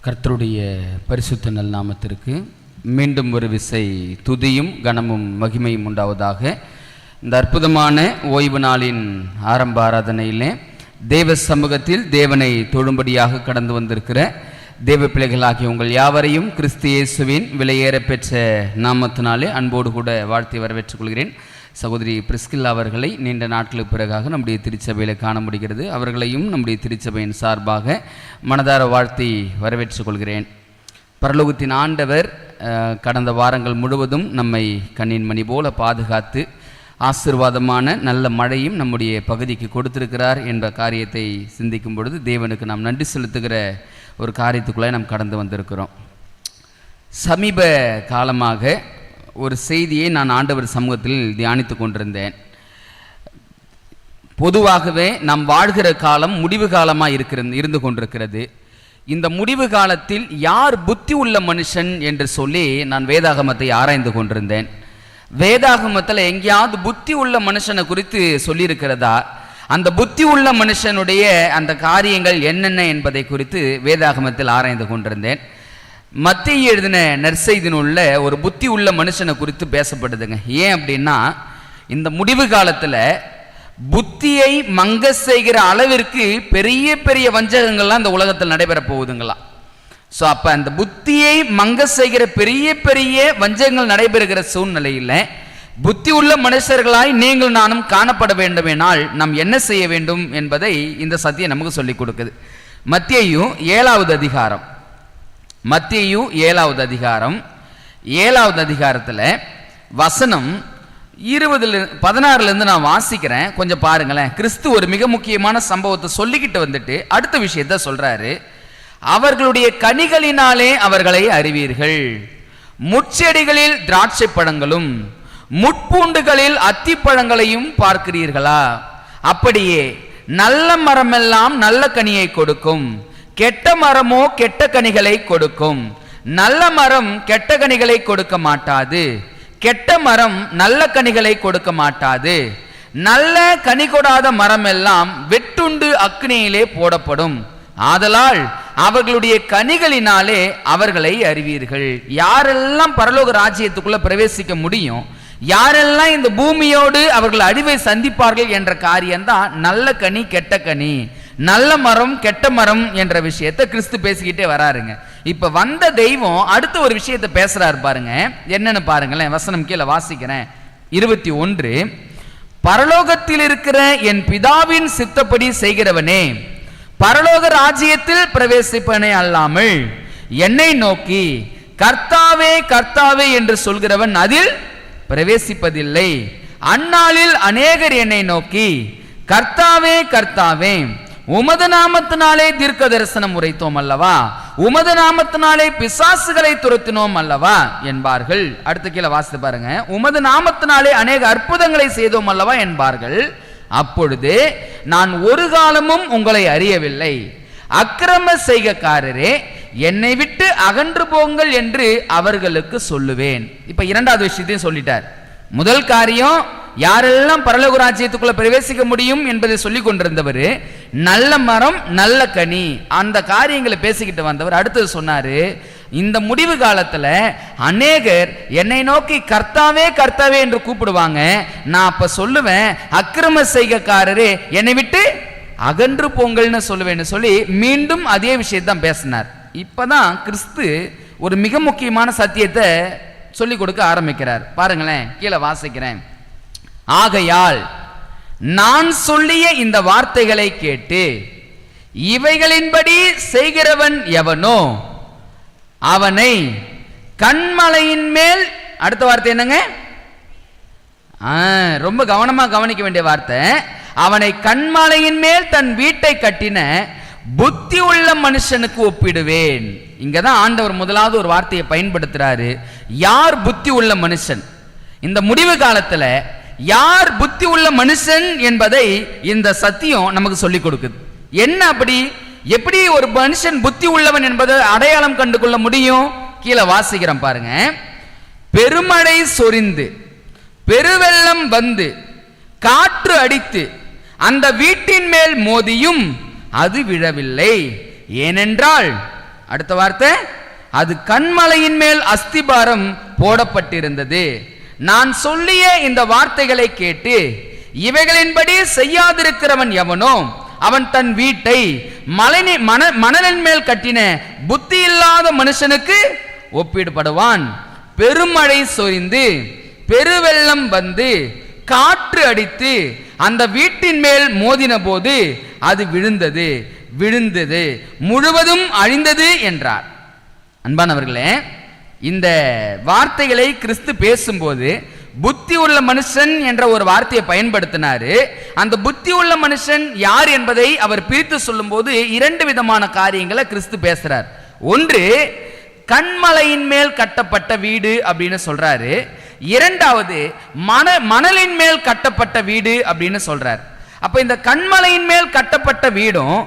கர்த்தருடைய பரிசுத்த நல் நாமத்திற்கு மீண்டும் ஒரு விசை துதியும் கனமும் மகிமையும் உண்டாவதாக. இந்த அற்புதமான ஓய்வு நாளின் ஆரம்ப ஆராதனையிலே தேவ சமூகத்தில் தேவனை தொழும்படியாக கடந்து வந்திருக்கிற தேவ பிள்ளைகளாகிய உங்கள் யாவரையும் கிறிஸ்து இயேசுவின் விலையேற பெற்ற நாமத்தினாலே அன்போடு கூட வாழ்த்தி வரவேற்றுக் கொள்கிறேன். சகோதரி பிரிஸ்கில்லா அவர்களை நீண்ட நாட்களுக்கு பிறகாக நம்முடைய திருச்சபையில் காண முடிகிறது. அவர்களையும் நம்முடைய திருச்சபையின் சார்பாக மனதார வாழ்த்தி வரவேற்றுக் கொள்கிறேன். பரலோகத்தின் ஆண்டவர் கடந்த வாரங்கள் முழுவதும் நம்மை கண்ணின் மணி போல பாதுகாத்து ஆசீர்வாதமான நல்ல மழையும் நம்முடைய பகுதிக்கு கொடுத்திருக்கிறார் என்ற காரியத்தை சிந்திக்கும் பொழுது தேவனுக்கு நாம் நன்றி செலுத்துகிற ஒரு காரியத்துக்குள்ளே நாம் கடந்து வந்திருக்கிறோம். சமீப காலமாக ஒரு செய்தியை நான் ஆண்டவர் சமூகத்தில் தியானித்து கொண்டிருந்தேன். பொதுவாகவே நாம் வாழ்கிற காலம் முடிவு காலமாக இருந்து கொண்டிருக்கிறது. இந்த முடிவு காலத்தில் யார் புத்தி உள்ள மனுஷன் என்று சொல்லி நான் வேதாகமத்தை ஆராய்ந்து கொண்டிருந்தேன். வேதாகமத்தில் எங்கேயாவது புத்தி உள்ள மனுஷனை குறித்து சொல்லியிருக்கிறதா, அந்த புத்தி உள்ள மனுஷனுடைய அந்த காரியங்கள் என்னென்ன என்பதை குறித்து வேதாகமத்தில் ஆராய்ந்து கொண்டிருந்தேன். மத்தேயு எழுதின நற்செய்தி நூல்ல ஒரு புத்தி உள்ள மனுஷனை குறித்து பேசப்படுதுங்க. ஏன் அப்படின்னா, இந்த முடிவு காலத்தில் புத்தியை மங்க செய்கிற அளவிற்கு பெரிய பெரிய வஞ்சகங்கள்லாம் இந்த உலகத்தில் நடைபெற போகுதுங்களாம். ஸோ அப்போ அந்த புத்தியை மங்க செய்கிற பெரிய பெரிய வஞ்சகங்கள் நடைபெறுகிற சூழ்நிலையில் புத்தி உள்ள மனுஷர்களாய் நீங்கள் நானும் காணப்பட வேண்டுமெனால் நாம் என்ன செய்ய வேண்டும் என்பதை இந்த சத்தியம் நமக்கு சொல்லிக் கொடுக்குது. மத்தேயு 7வது அதிகாரம், மத்தேயு 7வது அதிகாரம் 7வது அதிகாரத்தில் வசனம் 16 நான் வாசிக்கிறேன், கொஞ்சம் பாருங்களேன். கிறிஸ்து ஒரு மிக முக்கியமான சம்பவத்தை சொல்லிக்கிட்டு வந்துட்டு அடுத்த விஷயத்த சொல்றாரு. அவர்களுடைய கனிகளினாலே அவர்களை அறிவீர்கள். முட்செடிகளில் திராட்சை பழங்களும் முட்பூண்டுகளில் அத்திப்பழங்களையும் பார்க்கிறீர்களா? அப்படியே நல்ல மரமெல்லாம் நல்ல கனியை கொடுக்கும், கெட்ட மரமோ கெட்ட கனிகளை கொடுக்கும். நல்ல மரம் கெட்ட கனிகளை கொடுக்க மாட்டாது, கெட்ட மரம் நல்ல கனிகளை கொடுக்க மாட்டாது. நல்ல கனி கொடாத மரம் எல்லாம் வெட்டுண்டு அக்னியிலே போடப்படும். ஆதலால் அவர்களுடைய கனிகளினாலே அவர்களை அறிவீர்கள். யாரெல்லாம் பரலோக ராஜ்யத்துக்குள்ள பிரவேசிக்க முடியும், யாரெல்லாம் இந்த பூமியோடு அவர்கள் அழிவை சந்திப்பார்கள் என்ற காரியம்தான் நல்ல கனி கெட்ட கனி, நல்ல மரம் கெட்ட மரம் என்ற விஷயத்தை கிறிஸ்து பேசிக்கிட்டே வராருங்க. இப்ப வந்த தெய்வம் அடுத்த ஒரு விஷயத்தை பேசுறாரு பாருங்க. என்னன்னு பாருங்களேன், வசனம் கீழே வாசிக்கிறேன். 21, பரலோகத்தில் இருக்கிற என் பிதாவின் சித்தப்படி செய்கிறவனே பரலோக ராஜ்யத்தில் பிரவேசிப்பனே அல்லாமல் என்னை நோக்கி கர்த்தாவே கர்த்தாவே என்று சொல்கிறவன் அதில் பிரவேசிப்பதில்லை. அந்நாளில் அநேகர் என்னை நோக்கி கர்த்தாவே கர்த்தாவே உமது நாமத்தினாலே தீர்க்க தரிசனம் உரைத்தோம் அல்லவா, உமது நாமத்தினாலே பிசாசுகளை துரத்தினோம் அல்லவா என்பார்கள். அடுத்த கீழே வாசித்து பாருங்க. உமது நாமத்தினாலே அநேக அற்புதங்களை செய்தோம் அல்லவா என்பார்கள். அப்பொழுது நான் ஒரு காலமும் உங்களை அறியவில்லை, அக்கிரம செய்கைக்காரரே என்னை விட்டு அகன்று போங்கள் என்று அவர்களுக்கு சொல்லுவேன். இப்ப இரண்டாவது விஷயத்தையும் சொல்லிட்டார். முதல் காரியம், யாரெல்லாம் பரலோக ராஜ்யத்துக்குள்ள பிரவேசிக்க முடியும் என்பதை சொல்லி கொண்டிருந்தவர், நல்ல மரம் நல்ல கனி, அந்த காரியங்களை பேசிக்கிட்டு வந்தவர் அடுத்தது சொன்னாரு, இந்த முடிவு காலத்துல அநேகர் என்னை நோக்கி கர்த்தாவே கர்த்தாவே என்று கூப்பிடுவாங்க. நான் அப்ப சொல்லுவேன், அக்கிரம செய்கைக்காரரே என்னை விட்டு அகன்று போங்கள்னு சொல்லுவேன்னு சொல்லி மீண்டும் அதே விஷயத்தான் பேசினார். இப்பதான் கிறிஸ்து ஒரு மிக முக்கியமான சத்தியத்தை சொல்லி கொடுக்க ஆரம்பிக்கிறார். பாருங்களேன், கீழே வாசிக்கிறேன். ஆகையால் நான் சொல்லிய இந்த வார்த்தைகளை கேட்டு இவைகளின்படி செய்கிறவன் எவனோ அவனை கண்மலையின் மேல், அடுத்த வார்த்தை என்னங்க, ரொம்ப கவனமா கவனிக்க வேண்டிய வார்த்தை, அவனை கண்மலையின் மேல் தன் வீட்டை கட்டின புத்தி உள்ள மனுஷனுக்கு ஒப்பிடுவேன். இங்கதான் ஆண்டவர் முதலாவது ஒரு வார்த்தையை பயன்படுத்துறாரு. யார் புத்தி உள்ள மனுஷன்? இந்த முடிவு காலத்துல யார் புத்தி உள்ள மனுஷன் என்பதை இந்த சத்தியம் நமக்கு சொல்லிக் கொடுக்குது. என்ன அப்படி, எப்படி ஒரு மனுஷன் புத்தி உள்ளவன் என்பதை அடையாளம் கண்டு கொள்ள முடியும்? கீழே வாசிக்கிறோம் பாருங்க. பெருமழை சொரிந்து பெருவெள்ளம் வந்து காற்று அடித்து அந்த வீட்டின் மேல் மோதியும் அது விழவில்லை, ஏனென்றால் அடுத்த வார்த்தை, அது கன்மலையின் மேல் அஸ்திபாரம் போடப்பட்டிருந்தது. நான் சொல்லிய இந்த வார்த்தைகளை கேட்டு இவைகளின்படி செய்யாதிருக்கிறவன் எவனோ அவன் தன் வீட்டை மணலின் மேல் கட்டின புத்தி இல்லாத மனுஷனுக்கு ஒப்பிடப்படுவான். பெருமழை சொரிந்து பெருவெள்ளம் வந்து காற்று அடித்து அந்த வீட்டின் மேல் மோதின போது அது விழுந்தது முழுவதும் அழிந்தது என்றார். அன்பானவர்களே, இந்த வார்த்தைகளை கிறிஸ்து பேசும்போது புத்தி உள்ள மனுஷன் என்ற ஒரு வார்த்தையை பயன்படுத்தினாரு. அந்த புத்தி உள்ள மனுஷன் யார் என்பதை அவர் பிரித்து சொல்லும் போது இரண்டு விதமான காரியங்களை கிறிஸ்து பேசுறார். ஒன்று, கன்மலையின் மேல் கட்டப்பட்ட வீடு அப்படின்னு சொல்றாரு. இரண்டாவது, மணலின் மேல் கட்டப்பட்ட வீடு அப்படின்னு சொல்றார். அப்ப இந்த கன்மலையின் மேல் கட்டப்பட்ட வீடும்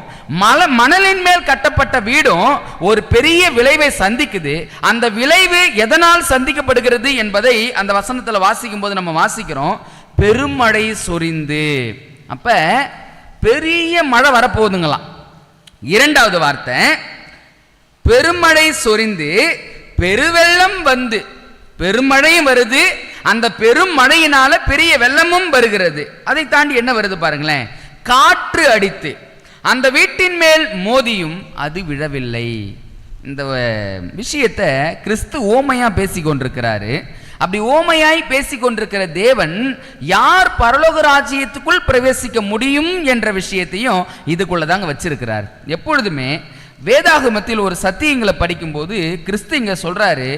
மணலின் மேல் கட்டப்பட்ட வீடும் ஒரு பெரிய விளைவை சந்திக்குது. அந்த விளைவு எதனால் சந்திக்கப்படுகிறது என்பதை அந்த வசனத்தில் வாசிக்கும் போது நம்ம வாசிக்கிறோம், பெருமழை சொரிந்து. அப்ப பெரிய மழை வரப்போகுதுங்களாம். இரண்டாவது வார்த்தை, பெருமழை சொரிந்து பெருவெள்ளம் வந்து, பெருமழையும் வருது, அந்த பெரும் மழையினால பெரிய வெள்ளமும் வருகிறது. அதை தாண்டி என்ன வருது பாருங்களேன், காற்று அடித்து அந்த வீட்டின் மேல் மோதியும் அது விழவில்லை. இந்த விஷயத்தை கிறிஸ்து ஓமையா பேசிக்கொண்டிருக்கிறாரு. அப்படி ஓமையாய் பேசிக்கொண்டிருக்கிற தேவன் யார் பரலோக ராஜ்யத்துக்குள் பிரவேசிக்க முடியும் என்ற விஷயத்தையும் இதுக்குள்ளதாங்க வச்சிருக்கிறார். எப்பொழுதுமே வேதாகமத்தில் ஒரு சத்தியங்களை படிக்கும்போது கிறிஸ்து இங்க சொல்றாரு,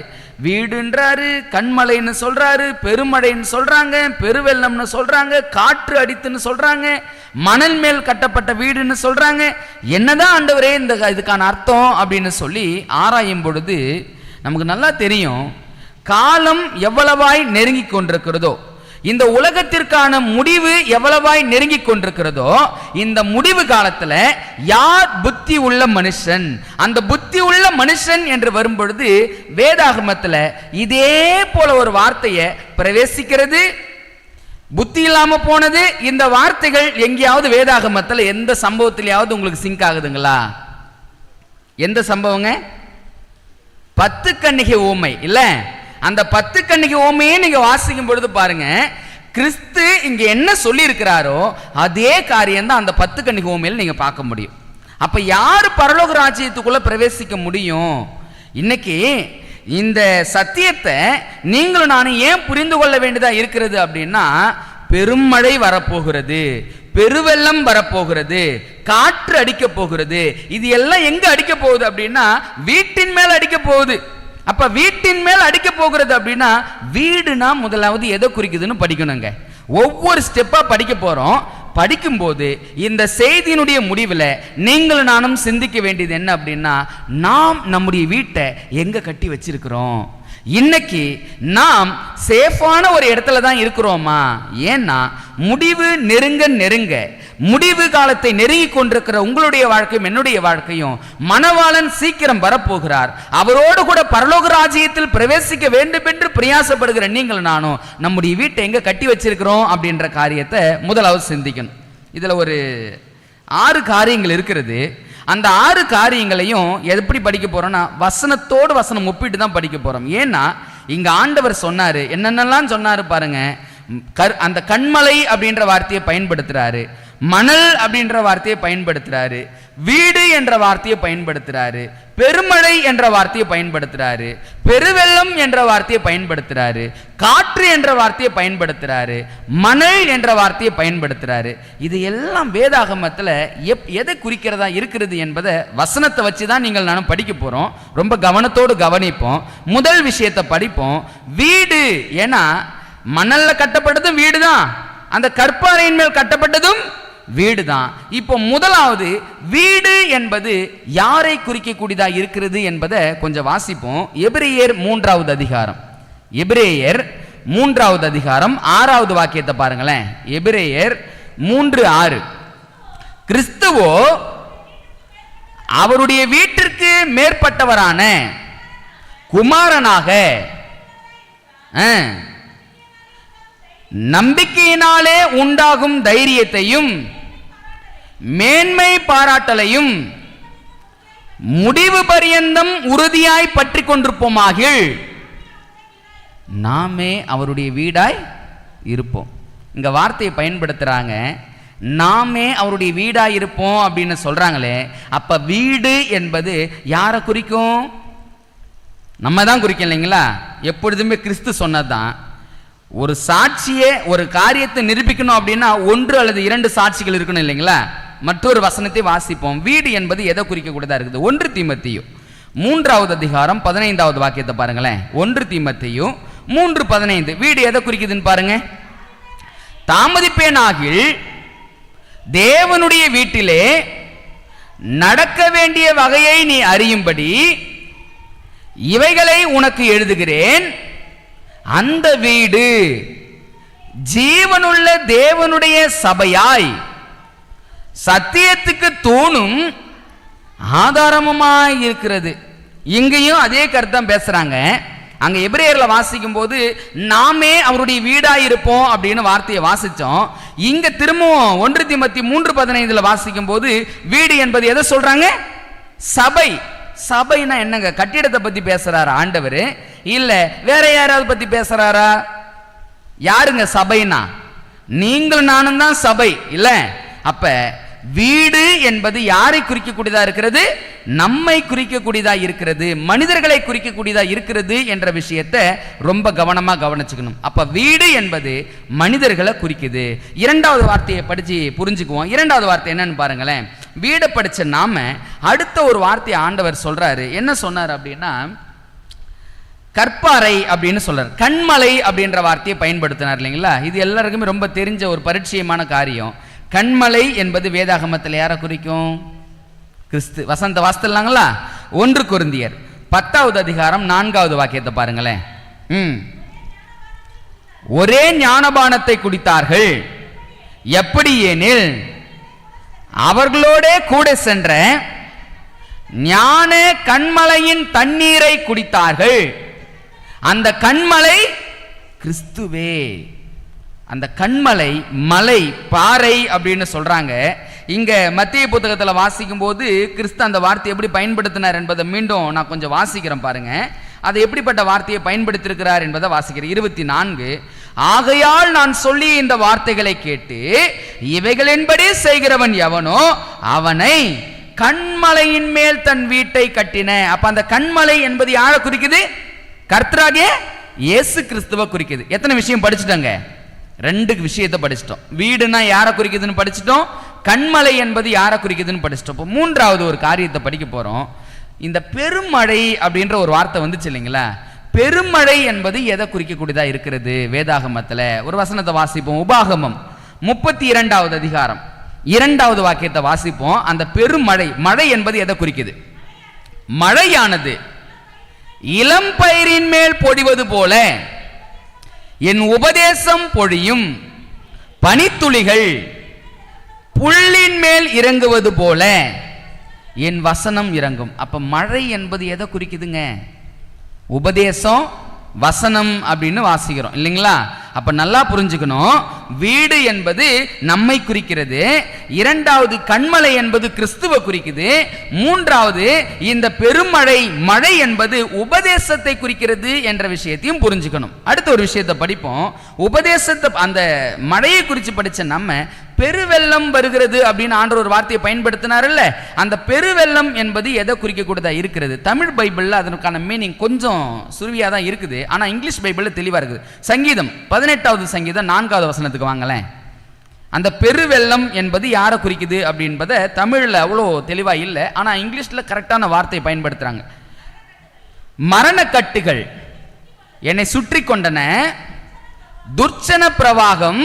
வீடுன்றாரு, கண்மலைன்னு சொல்றாரு, பெருமழைன்னு சொல்றாங்க, பெருவெள்ளம்னு சொல்றாங்க, காற்று அடித்துன்னு சொல்றாங்க, மணல் மேல் கட்டப்பட்ட வீடுன்னு சொல்றாங்க. என்னதான் ஆண்டவரே இதுக்கான அர்த்தம் அப்படின்னு சொல்லி ஆராயும் பொழுது நமக்கு நல்லா தெரியும், காலம் எவ்வளவாய் நெருங்கி கொண்டிருக்கிறதோ, இந்த உலகத்திற்கான முடிவு எவ்வளவாய் நெருங்கி கொண்டிருக்கிறதோ, இந்த முடிவு காலத்துல யார் புத்தி உள்ள மனுஷன், அந்த புத்தி உள்ள மனுஷன் என்று வரும்பொழுது வேதாகமத்துல இதே போல ஒரு வார்த்தையை பிரவேசிக்கிறது, புத்தி இல்லாம போனது. இந்த வார்த்தைகள் எங்கேயாவது வேதாகமத்துல எந்த சம்பவத்திலேயாவது உங்களுக்கு சிங்க் ஆகுதுங்களா? எந்த சம்பவங்க? 10 கன்னிகை ஊமை இல்ல? அந்த 10 கன்னிகை ஊமையை நீங்க வாசிக்கும் பொழுது பாருங்க, கிறிஸ்து இங்க என்ன சொல்லி இருக்கிறாரோ அதே காரியம் தான் அந்த 10 கன்னிகை ஊமையில் நீங்க பார்க்க முடியும். அப்ப யார் பரலோக ராஜ்யத்துக்குள்ள பிரவேசிக்க முடியும்? இன்னைக்கு இந்த சத்தியத்தை நீங்களும் நானும் ஏன் புரிந்து கொள்ள வேண்டியதா இருக்கிறது அப்படின்னா, பெருமழை வரப்போகிறது, பெருவெள்ளம் வரப்போகிறது, காற்று அடிக்க போகிறது. இது எல்லாம் எங்க அடிக்க போகுது அப்படின்னா வீட்டின் மேல் அடிக்க போகுது. அப்ப வீட்டின் மேல் அடிக்க போகிறது அப்படின்னா வீடுனா முதலாவது எதை குறிக்குதுன்னு படிக்கணுங்க. ஒவ்வொரு ஸ்டெப்பா படிக்க போறோம். படிக்கும்போது இந்த செய்தியினுடைய முடிவில் நீங்களும் நானும் சிந்திக்க வேண்டியது என்ன அப்படின்னா, நாம் நம்முடைய வீட்டை எங்க கட்டி வச்சிருக்கிறோம்? இன்னைக்கு நாம் சேஃபான ஒரு இடத்துல தான் இருக்கிறோமா? ஏன்னா முடிவு நெருங்க முடிவு காலத்தை நெருங்கி கொண்டிருக்கிற உங்களுடைய வாழ்க்கையும் என்னுடைய வாழ்க்கையும், மணவாளன் சீக்கிரம் வரப்போகிறார். அவரோடு கூட பரலோக ராஜ்யத்தில் பிரவேசிக்க வேண்டும் என்று பிரயாசப்படுகிற நீங்கள் நானும் நம்முடைய வீட்டை எங்க கட்டி வச்சிருக்கிறோம் அப்படின்ற காரியத்தை முதலாவது சிந்திக்கணும். இதுல ஒரு 6 காரியங்கள் இருக்கிறது. அந்த 6 காரியங்களையும் எப்படி படிக்க போறோம்னா வசனத்தோடு வசனம் ஒப்பிட்டு தான் படிக்க போறோம். ஏன்னா இங்க ஆண்டவர் சொன்னாரு, என்னென்னலாம் சொன்னாரு பாருங்க. அந்த கண்மலை அப்படின்ற வார்த்தையை பயன்படுத்துறாரு, மணல் அப்படின்ற வார்த்தையை பயன்படுத்துறாரு, வீடு என்ற வார்த்தையை பயன்படுத்துறாரு, பெருமழை என்ற வார்த்தையை பயன்படுத்துறாரு, பெருவெள்ளம் என்ற வார்த்தையை பயன்படுத்துறாரு, காற்று என்ற வார்த்தையை பயன்படுத்துறாரு, மணல் என்ற வார்த்தையை பயன்படுத்துறாரு. இது எல்லாம் வேதாகமத்துல எதை குறிக்கிறதா இருக்கிறது என்பதை வசனத்தை வச்சு தான் நீங்கள் நானும் படிக்க போறோம். ரொம்ப கவனத்தோடு கவனிப்போம். முதல் விஷயத்தை படிப்போம், வீடு. ஏன்னா மணல்ல கட்டப்பட்டதும் வீடு தான், அந்த கற்பாறையின் மேல் கட்டப்பட்டதும் வீடு தான். இப்போ முதலாவது வீடு என்பது யாரை குறிக்கக்கூடியதா இருக்கிறது என்பதை கொஞ்சம் வாசிப்போம். எபிரேயர் 3வது அதிகாரம், எபிரேயர் 3வது அதிகாரம் 6வது வாக்கியத்தை பாருங்களேன். எபிரேயர் 3:6, கிறிஸ்துவோ அவருடைய வீட்டிற்கு மேற்பட்டவரான குமாரனாக நம்பிக்கையினாலே உண்டாகும் தைரியத்தையும் மேன்மை பாராட்டலையும் முடிவு பரியந்தம் உறுதியாய் பற்றி கொண்டிருப்போமாகில் நாமே அவருடைய வீடாய் இருப்போம். இங்க வார்த்தையை பயன்படுத்துறாங்க, நாமே அவருடைய வீடாய் இருப்போம் அப்படின்னு சொல்றாங்களே. அப்ப வீடு என்பது யாரை குறிக்கும்? நம்ம தான் குறிக்கும் இல்லைங்களா? எப்பொழுதுமே கிறிஸ்து சொன்னதுதான். ஒரு சாட்சியே ஒரு காரியத்தை நிரூபிக்கணும் அப்படின்னா ஒன்று அல்லது இரண்டு சாட்சிகள் இருக்கணும் இல்லைங்களா? மற்றொரு வசனத்தை வாசிப்போம். வீடு என்பது எதை குறிக்கக்கூடியதா இருக்குது? 1 தீமோத்தேயு 3வது அதிகாரம் 15வது வாக்கியத்தை பாருங்களேன். 1 தீமோத்தேயு 3:15 வீடு எதை குறிக்குதுன்னு பாருங்க. தாமதிப்பேனாகில் தேவனுடைய வீட்டிலே நடக்க வேண்டிய வகையை நீ அறியும்படி இவைகளை உனக்கு எழுதுகிறேன். அந்த வீடு ஜீவனுள்ள தேவனுடைய சபையாய் சத்தியத்துக்கு தூணும் ஆதாரமுமாய் இருக்கிறது. இங்கேயும் அதே கருத்தான் பேசுறாங்க. அங்க எபிரேயர்ல வாசிக்கும் போது நாமே அவருடைய வீடாய் இருப்போம் அப்படின்னு வார்த்தையை வாசிச்சோம். இங்க திரும்பவும் 1 தீமோத்தேயு 3:15 வாசிக்கும் போது வீடு என்பது எதை சொல்றாங்க? சபை. சபைனா என்னங்க? கட்டிடத்தை பத்தி பேசுறாரா ஆண்டவர்? இல்ல வேற யாராவது பத்தி பேசுறாரா? யாருங்க சபைனா? நீங்கள் நானும் தான் சபை இல்ல? அப்ப வீடு என்பது யாரை குறிக்கக்கூடியதா இருக்கிறது? நம்மை குறிக்கக்கூடியதா இருக்கிறது, மனிதர்களை குறிக்கக்கூடியதா இருக்கிறது என்ற விஷயத்தை ரொம்ப கவனமா கவனிச்சுக்கணும். அப்ப வீடு என்பது மனிதர்களை குறிக்குது. இரண்டாவது வார்த்தையை படிச்சு புரிஞ்சுக்குவோம். இரண்டாவது வார்த்தை என்னன்னு பாருங்களேன். வீடை படிச்ச நாம அடுத்த ஒரு வார்த்தையை ஆண்டவர் சொல்றாரு. என்ன சொன்னார் அப்படின்னா கற்பாறை அப்படின்னு சொல்றாரு. கண்மலை அப்படின்ற வார்த்தையை பயன்படுத்தினார் இல்லைங்களா? இது எல்லாருக்குமே ரொம்ப தெரிஞ்ச ஒரு பரிச்சயமான காரியம். கண்மலை என்பது வேதாகமத்தில் யாரை குறிக்கும்? கிறிஸ்து. வசந்த வாஸ்தலாங்களா? 1 கொரிந்தியர் 10வது அதிகாரம் 4வது வாக்கியத்தை பாருங்களேன். ஒரே ஞானபானத்தை குடித்தார்கள். எப்படி எனில் அவர்களோட கூட சென்ற ஞான கண்மலையின் தண்ணீரை குடித்தார்கள். அந்த கண்மலை கிறிஸ்துவே. அந்த கண்மலை மலை பாறை அப்படின்னு சொல்றாங்க. இங்க மத்திய புத்தகத்தில் வாசிக்கும் போது கிறிஸ்து அந்த வார்த்தையை எப்படி பயன்படுத்தினார் என்பதை மீண்டும் நான் கொஞ்சம் வாசிக்கிறேன் பாருங்க. அதை எப்படிப்பட்ட வார்த்தையை பயன்படுத்தியிருக்கிறார் என்பதை வாசிக்கிறேன். 24 ஆகையால் நான் சொல்லி இந்த வார்த்தைகளை கேட்டு இவைகளின்படி செய்கிறவன் எவனோ அவனை கண்மலையின் மேல் தன் வீட்டை கட்டின. அப்ப அந்த கண்மலை என்பது யாரை குறிக்குது? கர்த்தராகிய இயேசு கிறிஸ்துவை குறிக்குது. எத்தனை விஷயம் படிச்சுட்டாங்க? 2 விஷயத்தை படிச்சிட்டோம். வீடுனா யாரை குறிக்குதுன்னு படிச்சிட்டோம், கண்மலை என்பது யாரை குறிக்குதுன்னு படிச்சிட்டோம். இப்போ 3வது ஒரு காரியத்தை படிக்க போறோம். இந்த பெருமழை அப்படின்ற ஒரு வார்த்தை வந்துச்சு இல்லைங்களா? பெருமழை என்பது எதை குறிக்கக்கூடியதா இருக்கிறது வேதாகமத்தில்? ஒரு வசனத்தை வாசிப்போம். உபாகமம் 32வது அதிகாரம் 2வது வாக்கியத்தை வாசிப்போம். அந்த பெருமழை, மழை என்பது எதை குறிக்குது? மழையானது இளம் பயிரின் மேல் பொழிவது போல என் உபதேசம் பொழியும், பனித்துளிகள் புல்லின் மேல் இறங்குவது போல என் வசனம் இறங்கும். அப்ப மழை என்பது எதை குறிக்குதுங்க? உபதேசம், வசனம் அப்படின்னு வாசிக்கிறோம் இல்லைங்களா? அப்ப நல்லா புரிஞ்சுக்கணும். வீடு என்பது நம்மை குறிக்கிறது. 2வது கண்மலை என்பது கிறிஸ்துவை குறிக்குது. 3வது இந்த பெருமழை, மழை என்பது உபதேசத்தை குறிக்கிறது என்ற விஷயத்தையும் புரிஞ்சுக்கணும். அடுத்த ஒரு விஷயத்தை படிப்போம். உபதேசத்தை, அந்த மழையை குறித்து படிச்ச நம்ம பெருவெள்ளம் வருகிறது அப்படின்னு ஆண்டவர் ஒரு வார்த்தையை பயன்படுத்தினார்ல, அந்த பெருவெள்ளம் என்பது எதை குறிக்கக்கூடியதா இருக்கிறது? தமிழ் பைபிள்ல அதற்கான மீனிங் கொஞ்சம் சுருவியா தான் இருக்குது, ஆனா இங்கிலீஷ் பைபிள்ல தெளிவா இருக்குது. சங்கீதம் 18வது சங்கீதம் 4வது வசனத்துக்கு வாங்களேன். அந்த பெருவெள்ளம் என்பது யாரை குறிக்குது அப்படின்பதை தமிழ்ல அவ்வளோ தெளிவா இல்லை, ஆனா இங்கிலீஷ்ல கரெக்டான வார்த்தையை பயன்படுத்துறாங்க. மரணக்கட்டுகள் என்னை சுற்றி கொண்டன, துர்ச்சன பிரவாகம்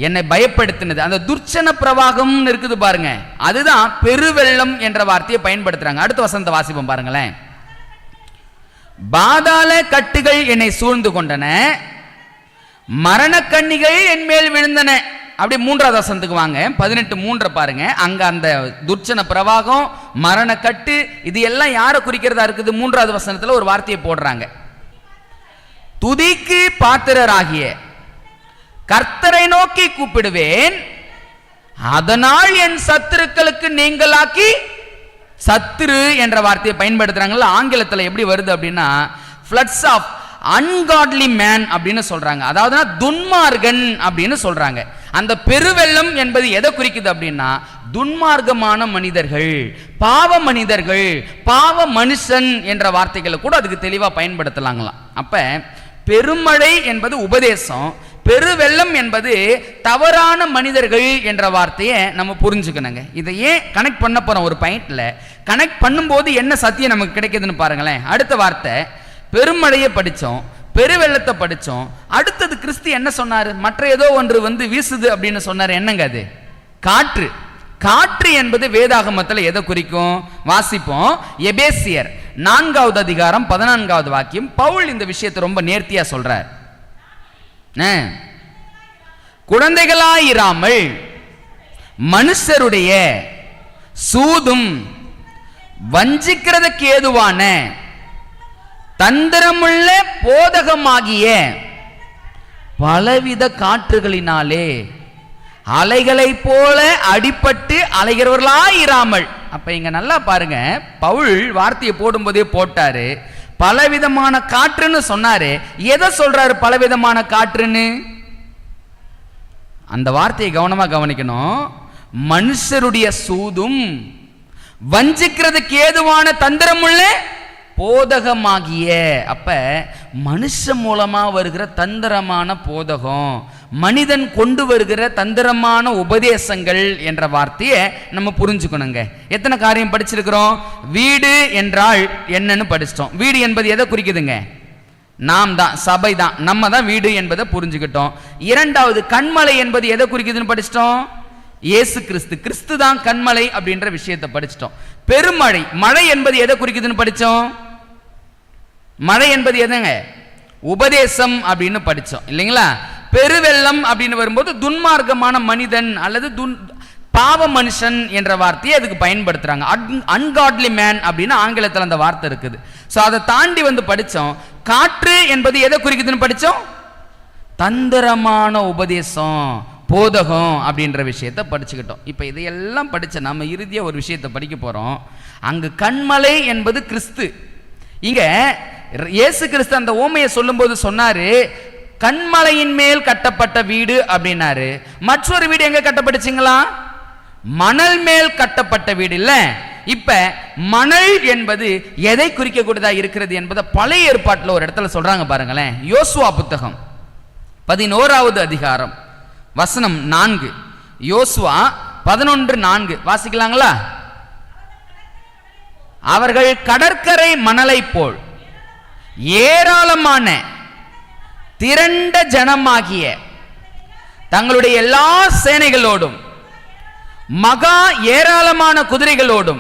என்னை பயப்படுத்தினது. அந்த துர்ச்சன பிரவாகம் இருக்குது பாருங்க, அதுதான் பெருவெள்ளம் என்ற வார்த்தையை பயன்படுத்துறாங்க. அடுத்த வசனத்தை வாசிப்போம் பாருங்களேன். பாதாள கட்டுகள் என்னை சூழ்ந்து கொண்டன, மரணக்கண்ணிகள் என் மேல் விழுந்தன. அப்படியே 3வது வசனத்துக்கு வாங்க. 18:3 பாருங்க. அங்க அந்த துர்ச்சன பிரவாகம், மரணக்கட்டு, இது எல்லாம் யாரை குறிக்கிறதா இருக்குது? 3வது வசனத்துல ஒரு வார்த்தையை போடுறாங்க. துதிக்கு பாத்திரராகிய கர்த்தரை நோக்கி கூப்பிடுவேன், அதனால் என் சத்துருக்களுக்கு நீங்களாக்கி சத்துரு என்ற வார்த்தையை பயன்படுத்துறாங்கல்ல, ஆங்கிலத்தில் எப்படி வருது அப்படின்னா floods of ungodly man அப்படின்னு சொல்றாங்க. அதாவது துன்மார்கன் அப்படின்னு சொல்றாங்க. அந்த பெருவெள்ளம் என்பது எதை குறிக்குது அப்படின்னா துன்மார்க்கமான மனிதர்கள், பாவ மனிதர்கள், பாவ மனுஷன் என்ற வார்த்தைகளை கூட அதுக்கு தெளிவா பயன்படுத்தலாங்களாம். அப்ப பெருமழை என்பது உபதேசம், பெருவெள்ளம் என்பது தவறான மனிதர்கள் என்ற வார்த்தையை நம்ம புரிஞ்சுக்கணுங்க. இதை ஏன் கனெக்ட் பண்ண போறோம், ஒரு பாயிண்ட்ல கனெக்ட் பண்ணும்போது என்ன சத்தியம் நமக்கு கிடைக்குதுன்னு பாருங்களேன். அடுத்த வார்த்தை பெருமழையை படிச்சோம், பெருவெள்ளத்தை படிச்சோம். அடுத்தது கிறிஸ்து என்ன சொன்னாரு? மற்ற ஏதோ ஒன்று வீசுது அப்படின்னு சொன்னாரு. என்னங்க அது? காற்று. காற்று என்பது வேதாகமத்தில் எதை குறிக்கும்? வாசிப்போம். எபேசியர் 4வது அதிகாரம் 14வது வாக்கியம். பவுல் இந்த விஷயத்தை ரொம்ப நேர்த்தியா சொல்றார். குழந்தைகளாயிராமல் மனுஷருடைய சூதும் வஞ்சிக்கிறதுக்கு ஏதுவான தந்திரமுள்ள போதகமாகிய பலவித காற்றுகளினாலே அலைகளை போல அடிபட்டு அலைகிறவர்களாயிராமல். அப்ப இங்க நல்லா பாருங்க, பவுல் வார்த்தையை போடும்போதே போட்டாரு பலவிதமான காற்றுன்னு சொன்னாரு. எதை சொல்றாரு பலவிதமான காற்றுன்னு? அந்த வார்த்தையை கவனமா கவனிக்கணும். மனுஷருடைய சூதும் வஞ்சிக்கிறதுக்கு ஏதுவான தந்திரமுள்ள போதகமாகிய. அப்ப மனுஷன் மூலமா வருகிற தந்திரமான போதகம், மனிதன் கொண்டு வருகிற தந்திரமான உபதேசங்கள் என்ற வார்த்தையை நம்ம புரிஞ்சுக்கணுங்க. எத்தனை காரியம் படிச்சிருக்கிறோம்? வீடு என்றால் என்னன்னு படிச்சிட்டோம். வீடு என்பது எதை குறிக்குதுங்க? நாம் தான், சபை தான், நம்ம தான் வீடு என்பதை புரிஞ்சுக்கிட்டோம். இரண்டாவது, கண்மலை என்பது எதை குறிக்குதுன்னு படிச்சிட்டோம். இயேசு கிறிஸ்து, கிறிஸ்து தான் கண்மலை அப்படின்ற விஷயத்தை படிச்சிட்டோம். பெருமழை, மழை என்பது எதை குறிக்குதுன்னு படிச்சோம். மழை என்பது எதுங்க? உபதேசம் அப்படின்னு படிச்சோம் இல்லைங்களா? பெருவெள்ளம் அப்படின்னு வரும்போது துன்மார்க்கமான மனிதன் அல்லது பாவ மனுஷன் என்ற வார்த்தையை அதுக்கு பயன்படுத்துறாங்க. அன்காட்லி மேன் அப்படின்னு ஆங்கிலத்தில் அந்த வார்த்தை இருக்குது. ஸோ அதை தாண்டி படிச்சோம். காற்று என்பது எதை குறிக்குதுன்னு படிச்சோம். தந்திரமான உபதேசம், போதகம் அப்படின்ற விஷயத்தை படிச்சுக்கிட்டோம். இப்போ இதையெல்லாம் படிச்ச நம்ம இறுதியாக ஒரு விஷயத்தை படிக்க போறோம். அங்கு கண்மலை என்பது கிறிஸ்து. இங்க இயேசு கிறிஸ்து அந்த ஓமையை சொல்லும்போது சொன்னாரு கண்மலையின் மேல் கட்டப்பட்ட வீடு அப்படின்னாரு. மற்றொரு வீடு எங்க கட்டப்பட்டுச்சுங்களா? மணல் மேல் கட்டப்பட்ட வீடு இல்ல. இப்ப மணல் என்பது எதை குறிக்கக்கூடியதா இருக்கிறது என்பதை பழைய ஏற்பாட்டில் ஒரு இடத்துல சொல்றாங்க பாருங்களேன். யோசுவா புத்தகம் 11வது அதிகாரம் வசனம் 4. யோசுவா 11:4 வாசிக்கலாங்களா? அவர்கள் கடற்கரை மணலை போல் ஏராளமான திரண்ட ஜனமாகிய தங்களுடைய எல்லா சேனைகளோடும் மகா ஏராளமான குதிரைகளோடும்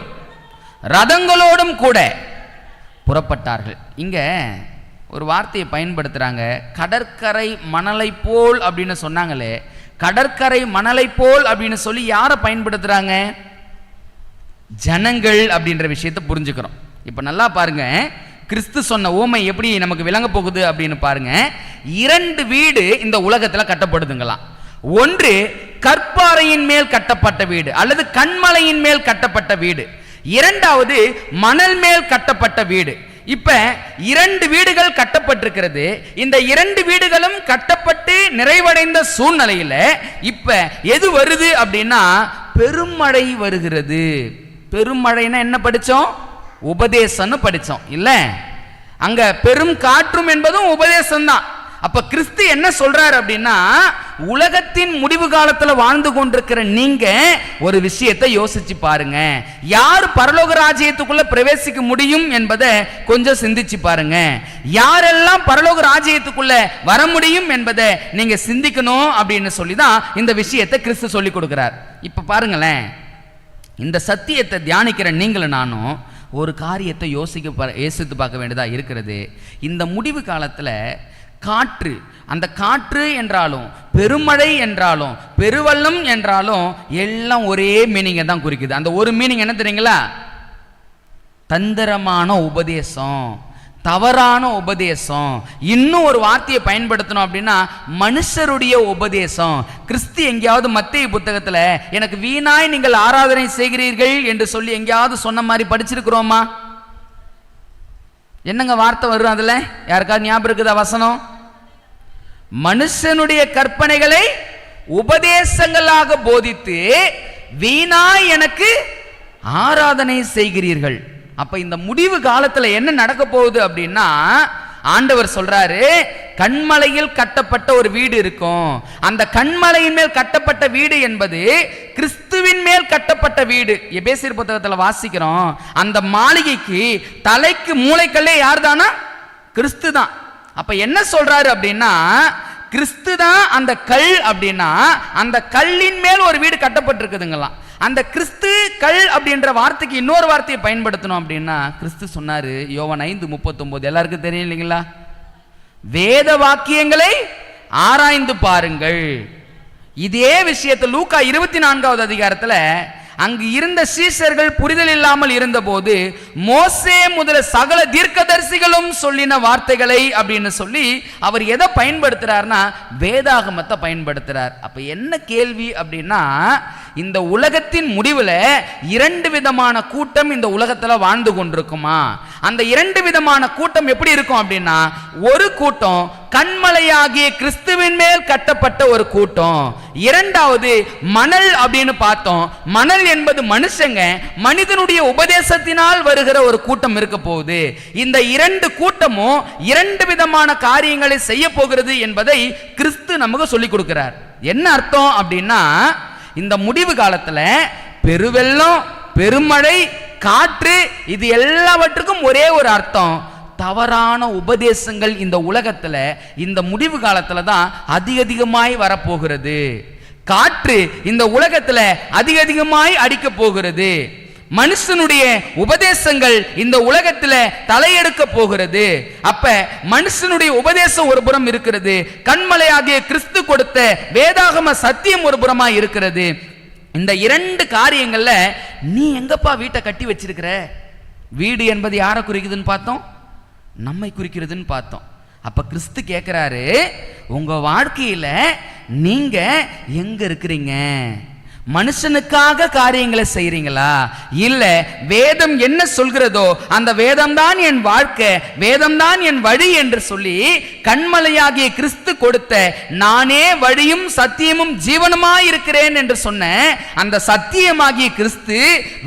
ரதங்களோடும் கூட புறப்பட்டார்கள். இங்க ஒரு வார்த்தையை பயன்படுத்துறாங்க, கடற்கரை மணலை போல் அப்படின்னு சொன்னாங்களே. கடற்கரை மணலை போல் அப்படின்னு சொல்லி யாரை பயன்படுத்துறாங்க? ஜனங்கள் அப்படின்ற விஷயத்தை புரிஞ்சுக்கிறோம். இப்ப நல்லா பாருங்க, கிறிஸ்து சொன்ன ஓமை எப்படி நமக்கு விளங்க போகுது அப்படின்னு பாருங்க. 2 வீடு இந்த உலகத்துல கட்டப்படுதுங்களாம். ஒன்று கற்பாறையின் மேல் கட்டப்பட்ட வீடு அல்லது கண்மலையின் மேல் கட்டப்பட்ட வீடு. இரண்டாவது மணல் மேல் கட்டப்பட்ட வீடு. இப்ப 2 வீடுகள் கட்டப்பட்டிருக்கிறது. இந்த 2 வீடுகளும் கட்டப்பட்டு நிறைவடைந்த சூழ்நிலையில இப்ப எது வருது அப்படின்னா பெருமழை வருகிறது. பெருமழைனா என்ன படிச்சோம்? உபதேசம்னு படிச்சோம் இல்ல. அங்க பெரும் காற்றும் என்பதும் உபதேசம் தான். அப்ப கிறிஸ்து என்ன சொல்றாரு அப்படின்னா உலகத்தின் முடிவு காலத்துல வாழ்ந்து கொண்டிருக்கிற நீங்க ஒரு விஷயத்தை யோசிச்சு பாருங்க. யார் பரலோக ராஜ்யத்துக்குள்ள பிரவேசிக்க முடியும் என்பதை கொஞ்சம் சிந்திச்சு பாருங்க. யாரெல்லாம் பரலோக ராஜ்யத்துக்குள்ள வர முடியும் என்பதை நீங்க சிந்திக்கணும் அப்படின்னு சொல்லிதான் இந்த விஷயத்தை கிறிஸ்து சொல்லி கொடுக்கிறார். இப்ப பாருங்களேன், இந்த சத்தியத்தை தியானிக்கிற நீங்களும் நானும் ஒரு காரியத்தை யோசித்து பார்க்க வேண்டியதா இருக்கிறது. இந்த முடிவு காலத்துல காற்று, அந்த காற்று என்றாலும் பெருமழை என்றாலும் பெருவெள்ளம் என்றாலும் எல்லாம் ஒரே மீனிங்கை தான் குறிக்குது. அந்த ஒரு மீனிங் என்ன தெரியுங்களா? தந்திரமான உபதேசம், தவறான உபதேசம். இன்னும் ஒரு வார்த்தையை பயன்படுத்தணும் அப்படின்னா மனுஷருடைய உபதேசம். கிறிஸ்து எங்கேயாவது மத்தேயு புத்தகத்துல எனக்கு வீணாய் நீங்கள் ஆராதனை செய்கிறீர்கள் என்று சொல்லி எங்கேயாவது சொன்ன மாதிரி படிச்சிருக்கிறோமா? என்னங்க வார்த்தை வரும் அதுல? யாருக்காவது ஞாபகம் இருக்குதா வசனம்? மனுஷனுடைய கற்பனைகளை உபதேசங்களாக போதித்து வீணாய் எனக்கு ஆராதனை செய்கிறீர்கள். அப்ப இந்த முடிவு காலத்துல என்ன நடக்க போகுது அப்படின்னா, ஆண்டவர் சொல்றாரு, கண்மலையில் கட்டப்பட்ட ஒரு வீடு இருக்கும். அந்த கண்மலையின் மேல் கட்டப்பட்ட வீடு என்பது கிறிஸ்துவின் மேல் கட்டப்பட்ட வீடு. எபேசியர் புத்தகத்துல வாசிக்கிறோம், அந்த மாளிகைக்கு தலைக்கு மூளைக்கல்லே யார் தானா? கிறிஸ்து தான். அப்ப என்ன சொல்றாரு அப்படின்னா, கிறிஸ்து தான் அந்த கல் அப்படின்னா அந்த கல்லின் மேல் ஒரு வீடு கட்டப்பட்டிருக்குதுங்களாம். அந்த கிறிஸ்து கல் அப்படின்ற வார்த்தைக்கு இன்னொரு வார்த்தையை பயன்படுத்தணும் அப்படின்னா, கிறிஸ்து சொன்னாரு யோவான் 5:39, எல்லாருக்கும் தெரியும் இல்லைங்களா? வேத வாக்கியங்களை ஆராய்ந்து பாருங்கள். இதே விஷயத்தை லூக்கா 24வது அதிகாரத்துல அங்கு இருந்த சீஷர்கள் புரிதல் இல்லாமல் இருந்தபோது மோசே முதல சகல தீர்க்கதரிசிகளும் சொல்லின வார்த்தைகளை அப்படின்னு சொல்லி அவர் எதை பயன்படுத்துறார்னா வேதாகமத்தை பயன்படுத்துறார். அப்ப என்ன கேள்வி அப்படின்னா, இந்த உலகத்தின் முடிவுல 2 விதமான கூட்டம் இந்த உலகத்துல வாழ்ந்து கொண்டிருக்குமா? அந்த 2 விதமான கூட்டம் எப்படி இருக்கும் அப்படின்னா, ஒரு கூட்டம் கண்மலையாகிய கிறிஸ்துவின் மேல் கட்டப்பட்ட ஒரு கூட்டம். இரண்டாவது மணல் அப்படின்னு பார்த்தோம். மணல் என்பது மனுஷங்க, மனிதனுடைய உபதேசத்தினால் வருகிற ஒரு கூட்டம் இருக்க போகுது. இந்த 2 கூட்டமும் 2 விதமான காரியங்களை செய்ய போகிறது என்பதை கிறிஸ்து நமக்கு சொல்லிக் கொடுக்கிறார். என்ன அர்த்தம் அப்படின்னா, இந்த முடிவு காலத்துல பெருவெள்ளம், பெருமழை, காற்று, இது எல்லாவற்றுக்கும் ஒரே ஒரு அர்த்தம், தவறான உபதேசங்கள் இந்த உலகத்துல இந்த முடிவு காலத்துல தான் அதிகமாய் வரப்போகிறது. காற்று இந்த உலகத்துல அதிகமாய் அடிக்க போகிறது. மனுஷனுடைய உபதேசங்கள் இந்த உலகத்துல தலையெடுக்க போகிறது. அப்ப மனுஷனுடைய உபதேசம் ஒரு புறம் இருக்கிறது, கண்மலையாகிய கிறிஸ்து கொடுத்த வேதாகம சத்தியம் ஒரு புறமா இருக்கிறது. இந்த 2 காரியங்கள்ல நீ எங்கப்பா வீட்டை கட்டி வச்சிருக்கிற? வீடு என்பது யாரை குறிக்குதுன்னு பார்த்தோம், நம்மை குறிக்கிறதுன்னு பார்த்தோம். அப்ப கிறிஸ்து கேட்கிறாரு, உங்க வாழ்க்கையில நீங்க எங்க இருக்கிறீங்க? மனுஷனுக்காக காரியங்களை செய்றீங்களா? இல்ல வேதம் என்ன சொல்கிறதோ அந்த வேதம் தான் என் வாழ்க்கை, வேதம் தான் என் வழி என்று சொல்லி கண்மலையாகிய கிறிஸ்து கொடுத்த நானே வழியும் சத்தியமும் ஜீவனுமாய் இருக்கிறேன் என்று சொன்ன அந்த சத்தியமாகிய கிறிஸ்து,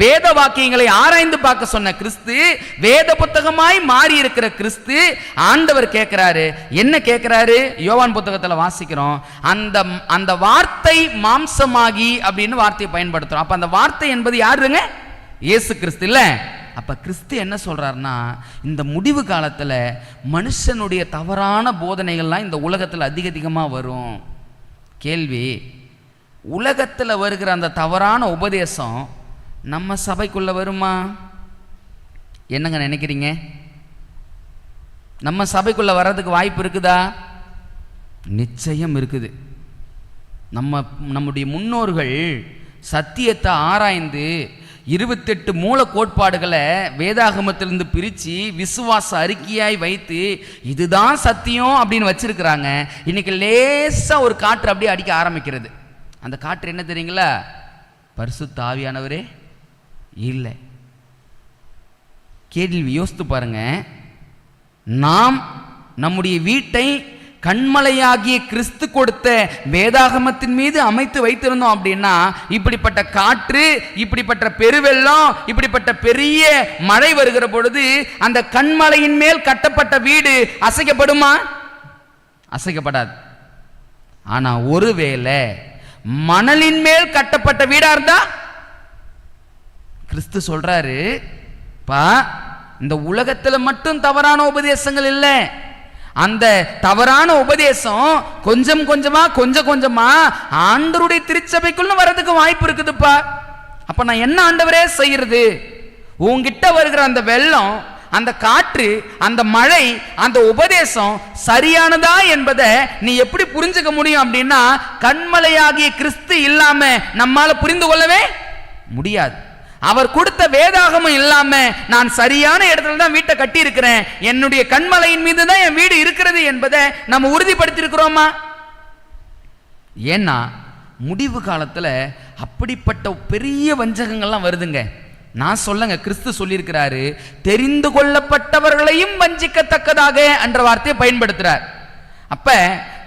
வேத வாக்கியங்களை ஆராய்ந்து பார்க்க சொன்ன கிறிஸ்து, வேத புத்தகமாய் மாறி இருக்கிற கிறிஸ்து, ஆண்டவர் கேட்கிறாரு. என்ன கேட்கிறாரு? யோவான் புத்தகத்துல வாசிக்கிறோம், அந்த வார்த்தை மாம்சமாகி அப்படின்னு வார்த்தையை பயன்படுத்துறோம். அப்ப அந்த வார்த்தை என்பது யாருங்க? இயேசு கிறிஸ்து இல்ல? அப்ப கிறிஸ்து என்ன சொல்றாருன்னா, இந்த முடிவு காலத்துல மனுஷனுடைய தவறான போதனைகள்லாம் இந்த உலகத்துல அதிகமா வரும். கேள்வி, உலகத்துல வருகிற அந்த தவறான உபதேசம் நம்ம சபைக்குள்ள வருமா? என்னங்க நினைக்கிறீங்க? நம்ம சபைக்குள்ள வர்றதுக்கு வாய்ப்பு இருக்குதா? நிச்சயம் இருக்குது. நம்முடைய முன்னோர்கள் சத்தியத்தை ஆராய்ந்து 28 மூல கோட்பாடுகளை வேதாகமத்திலிருந்து பிரித்து விசுவாச அறிக்கையாய் வைத்து இதுதான் சத்தியம் அப்படின்னு வச்சிருக்கிறாங்க. இன்னைக்கு லேசா ஒரு காற்று அப்படியே அடிக்க ஆரம்பிக்கிறது. அந்த காற்று என்ன தெரியுங்களா? பரிசுத்த ஆவியானவரே இல்லை. கேள்வி யோசித்து பாருங்க, நாம் நம்முடைய வீட்டை கண்மலையாகிய கிறிஸ்து கொடுத்த வேதாகமத்தின் மீது அமைத்து வைத்திருந்தோம் அப்படின்னா, இப்படிப்பட்ட காற்று, இப்படிப்பட்ட பெருவெள்ளம், இப்படிப்பட்ட பெரிய மழை வருகிற பொழுது அந்த கண்மலையின் மேல் கட்டப்பட்ட வீடு அசைக்கப்படுமா? அசைக்கப்படாது. ஆனா ஒருவேளை மணலின் மேல் கட்டப்பட்ட வீடா இருந்தா, கிறிஸ்து சொல்றாரு, பா இந்த உலகத்துல மட்டும் தவறான உபதேசங்கள் இல்லை, அந்த தவறான உபதேசம் கொஞ்சம் கொஞ்சமா ஆண்டவருடைய திருச்சபைக்குள்ள வர்றதுக்கு வாய்ப்பு இருக்குதுப்பா. அப்ப நான் என்ன ஆண்டவரே செய்யறது? உன்கிட்ட வருகிற அந்த வெள்ளம், அந்த காற்று, அந்த மழை, அந்த உபதேசம் சரியானதா என்பதை நீ எப்படி புரிஞ்சுக்க முடியும் அப்படின்னா, கண்மலையாகிய கிறிஸ்து இல்லாம நம்மால புரிந்து கொள்ளவே முடியாது. அவர் கொடுத்த வேதாகமும் இல்லாம நான் சரியான இடத்துல தான் வீட்டை கட்டி இருக்கிறேன், என்னுடைய கண்மலையின் மீது தான் என் வீடு இருக்கிறது என்பதை நம்ம உறுதிப்படுத்தி இருக்கிறோமா? ஏன்னா முடிவு காலத்துல அப்படிப்பட்ட பெரிய வஞ்சகங்கள்லாம் வருதுங்க. நான் சொல்லங்க, கிறிஸ்து சொல்லியிருக்கிறாரு, தெரிந்து கொள்ளப்பட்டவர்களையும் வஞ்சிக்கத்தக்கதாக என்ற வார்த்தையை பயன்படுத்துறார். அப்ப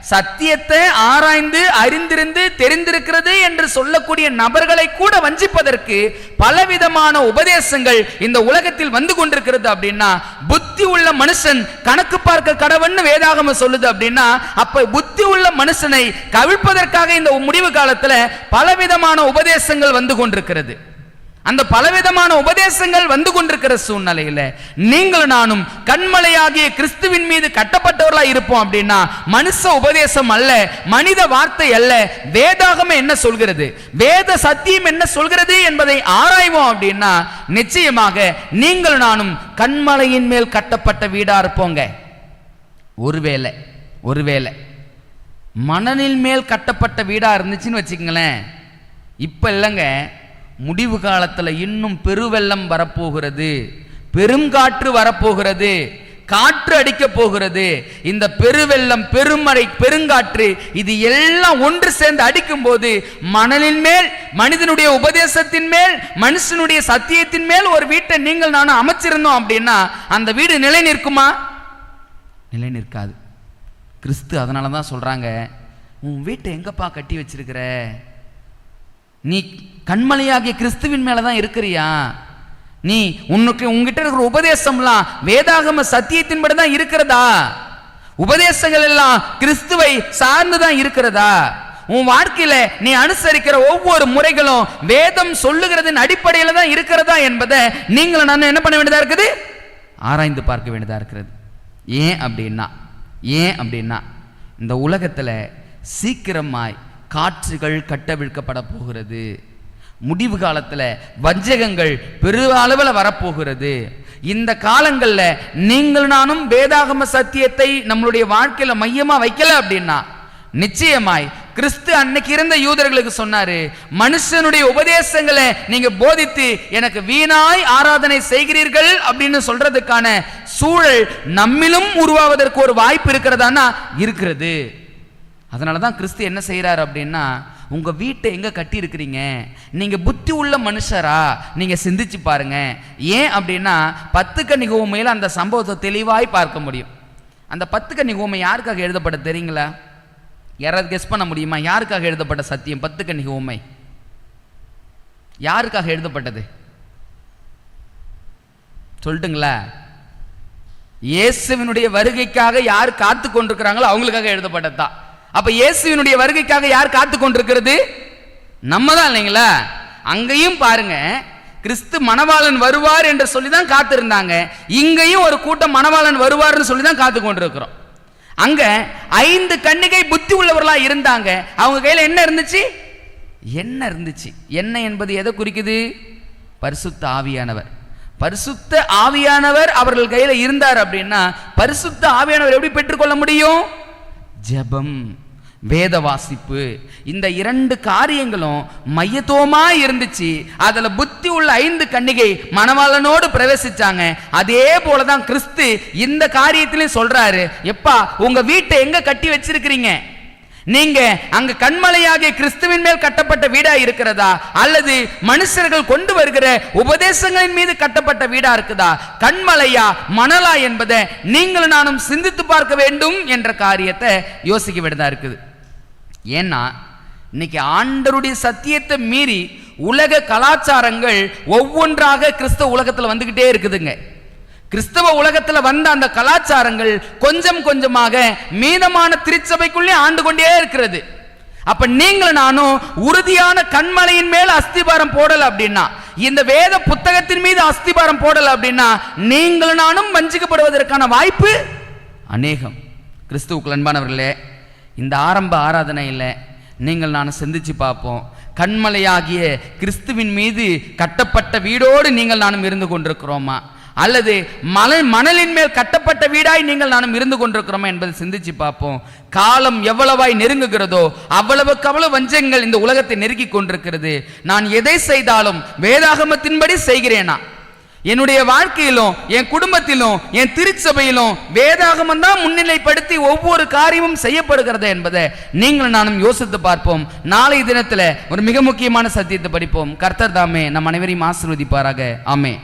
சத்தியத்தை ஆராய்ந்து அறிந்திருந்து தெரிந்திருக்கிறது என்று சொல்லக்கூடிய நபர்களை கூட வஞ்சிப்பதற்கு பலவிதமான உபதேசங்கள் இந்த உலகத்தில் வந்து கொண்டிருக்கிறது. அப்படின்னா புத்தி உள்ள மனுஷன் கணக்கு பார்க்க கடவன்னு வேதாகமம் சொல்லுது. அப்படின்னா அப்ப புத்தி உள்ள மனுஷனை கவிழ்ப்பதற்காக இந்த முடிவு காலத்துல பலவிதமான உபதேசங்கள் வந்து கொண்டிருக்கிறது. அந்த பலவிதமான உபதேசங்கள் வந்து கொண்டிருக்கிற சூழ்நிலையில நீங்கள் நானும் கண்மலையாகிய கிறிஸ்துவின் மீது கட்டப்பட்டவர்களாக இருப்போம். அப்படின்னா மனுஷ உபதேசம் அல்ல, மனித வார்த்தை அல்ல, வேதாகமம் என்ன சொல்கிறது, வேத சத்தியம் என்ன சொல்கிறது என்பதை ஆராய்வோம். அப்படின்னா நிச்சயமாக நீங்கள் நானும் கண்மலையின் மேல் கட்டப்பட்ட வீடா இருப்போங்க. ஒருவேளை மணலின் மேல் கட்டப்பட்ட வீடா இருந்துச்சுன்னு வச்சுக்கங்களேன், இப்ப இல்லைங்க, முடிவு காலத்துல இன்னும் பெருவெள்ளம் வரப்போகிறது, பெருங்காற்று வரப்போகிறது, காற்று அடிக்க போகிறது. இந்த பெருவெள்ளம், பெருமழை, பெருங்காற்று இது எல்லாம் ஒன்று சேர்ந்து அடிக்கும் போது மணலின் மேல், மனிதனுடைய உபதேசத்தின் மேல், மனுஷனுடைய சத்தியத்தின் மேல் ஒரு வீட்டை நீங்கள் நானும் அமைச்சிருந்தோம் அப்படின்னா அந்த வீடு நிலை நிற்குமா? நிலை நிற்காது. கிறிஸ்து அதனால தான் சொல்றாங்க, உன் வீட்டை எங்கப்பா கட்டி வச்சிருக்கிற? நீ கண்மலையாகிய கிறிஸ்துவின் மேலதான் இருக்கிறியா? நீ உங்ககிட்ட இருக்கிற உபதேசம்லாம் வேதாகம சத்தியத்தின்படி தான் இருக்கிறதா? உபதேசங்கள் எல்லாம் கிறிஸ்துவை சார்ந்துதான் இருக்கிறதா? உன் வாழ்க்கையில நீ அனுசரிக்கிற ஒவ்வொரு முறைகளும் வேதம் சொல்லுகிறதின் அடிப்படையில தான் இருக்கிறதா என்பதை நீங்கள் நான் என்ன பண்ண வேண்டியதா இருக்குது? ஆராய்ந்து பார்க்க வேண்டியதா இருக்கிறது. ஏன் அப்படின்னா இந்த உலகத்துல சீக்கிரமாய் காற்றுகள் கட்டவிழ்க்கப்பட போகிறது. முடிவு காலத்துல வஞ்சகங்கள் பெருளவில் வரப்போகிறது. இந்த காலங்கள்ல நீங்கள் நானும் வேதாகம சத்தியத்தை நம்மளுடைய வாழ்க்கையில மையமா வைக்கல அப்படின்னா நிச்சயமாய் கிறிஸ்து அன்னைக்கு இருந்த யூதர்களுக்கு சொன்னாரு, மனுஷனுடைய உபதேசங்களை நீங்க போதித்து எனக்கு வீணாய் ஆராதனை செய்கிறீர்கள் அப்படின்னு சொல்றதுக்கான சூழல் நம்மிலும் உருவாவதற்கு ஒரு வாய்ப்பு இருக்கிறதானா? இருக்கிறது. அதனாலதான் கிறிஸ்து என்ன செய்யறாரு அப்படின்னா, உங்க வீட்டை எங்க கட்டி இருக்கிறீங்க, நீங்க புத்தி உள்ள மனுஷரா, நீங்க சிந்திச்சு பாருங்க. ஏன் அப்படின்னா 10 கன்னி ஊமையில அந்த சம்பவத்தை தெளிவாய் பார்க்க முடியும். அந்த 10 கன்னி ஊமை யாருக்காக எழுதப்பட்ட தெரியுங்களா? யாராவது கெஸ் பண்ண முடியுமா? யாருக்காக எழுதப்பட்ட சத்தியம் 10 கன்னி ஊமை யாருக்காக எழுதப்பட்டது? சொல்லட்டுங்களா? இயேசுவினுடைய வருகைக்காக யார் காத்து கொண்டிருக்கிறாங்களோ அவங்களுக்காக எழுதப்பட்டதுதான். அப்ப இயேசுவினுடைய வருகைக்காக யார் காத்து கொண்டிருக்கிறது? நம்ம தான் இல்லைங்களா? அங்கேயும் பாருங்க, கிறிஸ்து மணவாளன் வருவார் என்று சொல்லிதான் காத்திருந்தாங்க. இங்கேயும் ஒரு கூட்டம் மணவாளன் வருவார்னு சொல்லிதான் காத்து கொண்டிருக்கிறோம். அங்க 5 கன்னிகை புத்தி உள்ளவர்களா இருந்தாங்க. அவங்க கையில என்ன இருந்துச்சு? என்ன என்பது எதை குறிக்குது? பரிசுத்த ஆவியானவர். பரிசுத்த ஆவியானவர் அவர்கள் கையில இருந்தார் அப்படின்னா பரிசுத்த ஆவியானவர் எப்படி பெற்றுக்கொள்ள முடியும்? ஜெபம், வேத வாசிப்பு, இந்த 2 காரியங்களும் மையத்துவமா இருந்துச்சு. அதுல புத்தி உள்ள 5 கன்னிகை மணவாளனோடு பிரவேசிச்சாங்க. அதே போலதான் கிறிஸ்து இந்த காரியத்திலையும் சொல்றாரு, எப்பா உங்க வீட்டை எங்க கட்டி வச்சிருக்கிறீங்க? நீங்க அங்க கண்மலையாகிய கிறிஸ்துவின் மேல் கட்டப்பட்ட வீடா இருக்கிறதா, அல்லது மனுஷர்கள் கொண்டு வருகிற உபதேசங்களின் மீது கட்டப்பட்ட வீடா இருக்குதா? கண்மலையா மணலா என்பதை நீங்கள் நானும் சிந்தித்து பார்க்க வேண்டும் என்ற காரியத்தை யோசிக்க வேண்டியதா இருக்குது. ஏன்னா இன்னைக்கு ஆண்டவருடைய சத்தியத்தை மீறி உலக கலாச்சாரங்கள் ஒவ்வொன்றாக கிறிஸ்தவ உலகத்துல வந்துகிட்டே இருக்குதுங்க. கிறிஸ்தவ உலகத்துல வந்த அந்த கலாச்சாரங்கள் கொஞ்சம் கொஞ்சமாக மீதமான திருச்சபைக்குள்ளே ஆண்டு கொண்டே இருக்கிறது. அப்ப நீங்கள் நானும் உறுதியான கண்மலையின் மேல் அஸ்திபாரம் போடல அப்படின்னா, இந்த வேத புத்தகத்தின் மீது அஸ்திபாரம் போடல அப்படின்னா நீங்கள் நானும் வஞ்சிக்கப்படுவதற்கான வாய்ப்பு அநேகம். கிறிஸ்துவுக்கு அன்பானவர்களே, இந்த ஆரம்ப ஆராதனையில் நீங்கள் நான் சிந்திச்சு பார்ப்போம். கண்மலையாகிய கிறிஸ்துவின் மீது கட்டப்பட்ட வீடோடு நீங்கள் நானும் இருந்து கொண்டிருக்கிறோமா, அல்லது மணலின் மேல் கட்டப்பட்ட வீடாய் நீங்கள் நானும் இருந்து கொண்டிருக்கிறோமா என்பதை சிந்திச்சு பார்ப்போம். காலம் எவ்வளவாய் நெருங்குகிறதோ அவ்வளவுக்கு அவ்வளவு வஞ்சங்கள் இந்த உலகத்தை நெருக்கி கொண்டிருக்கிறது. நான் எதை செய்தாலும் வேதாகமத்தின்படி செய்கிறேனா? என்னுடைய வாழ்க்கையிலும் என் குடும்பத்திலும் என் திருச்சபையிலும் வேதாகமம் தான் முன்னிலைப்படுத்தி ஒவ்வொரு காரியமும் செய்யப்படுகிறது என்பதை நீங்கள் நானும் யோசித்து பார்ப்போம். நாளை தினத்தில் ஒரு மிக முக்கியமான சத்தியத்தை படிப்போம். கர்த்தர் தாமே நம் அனைவரையும் ஆசீர்வதிப்பாராக. ஆமென்.